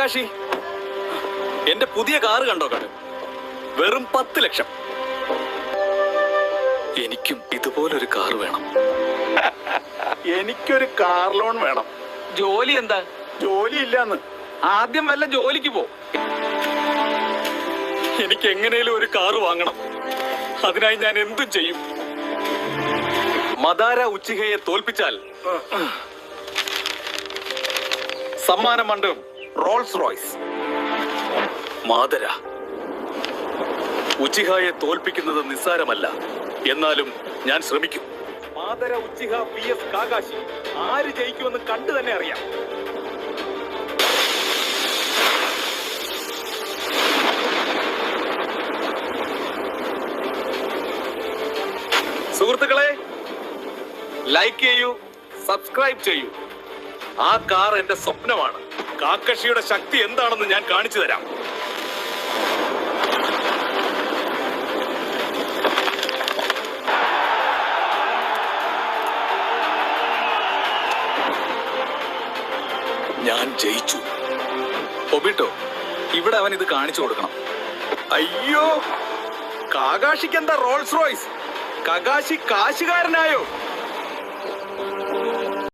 കാകാശി, എന്റെ പുതിയ കാറ് കണ്ടോ? വെറും 10 ലക്ഷം. എനിക്കും ഇതുപോലൊരു കാർ വേണം. എനിക്കൊരു കാർ ലോൺ വേണം. ജോലി എന്താ? ജോലി ഇല്ലാന്ന്. ആദ്യം വല്ല ജോലിക്ക് പോ. എനിക്ക് എങ്ങനെയും ഒരു കാറ് വാങ്ങണം. അതിനായി ഞാൻ എന്തും ചെയ്യും. മദാര ഉച്ചിഹയെ തോൽപ്പിച്ചാൽ സമ്മാന മണ്ഡപം റോൾസ് റോയ്സ്. മാദര ഉച്ചിഹയെ തോൽപ്പിക്കുന്നത് നിസ്സാരമല്ല. എന്നാലും ഞാൻ ശ്രമിക്കും. മാദര ഉച്ചിഹ vs കാകാശി. ആര് ജയിക്കുമെന്ന് കണ്ടു തന്നെ അറിയാം. സുഹൃത്തുക്കളെ, ലൈക്ക് ചെയ്യൂ, സബ്സ്ക്രൈബ് ചെയ്യൂ. ആ കാർ എന്റെ സ്വപ്നമാണ്. കാക്കഷിയുടെ ശക്തി എന്താണെന്ന് ഞാൻ കാണിച്ചു തരാം. ഞാൻ ജയിച്ചു. ഒബിട്ടോ, ഇവിടെ അവൻ ഇത് കാണിച്ചു കൊടുക്കണം. അയ്യോ, കാകാഷിക്ക് എന്താ റോൾസ് റോയ്സ്? കാകാശി കാശുകാരനായോ?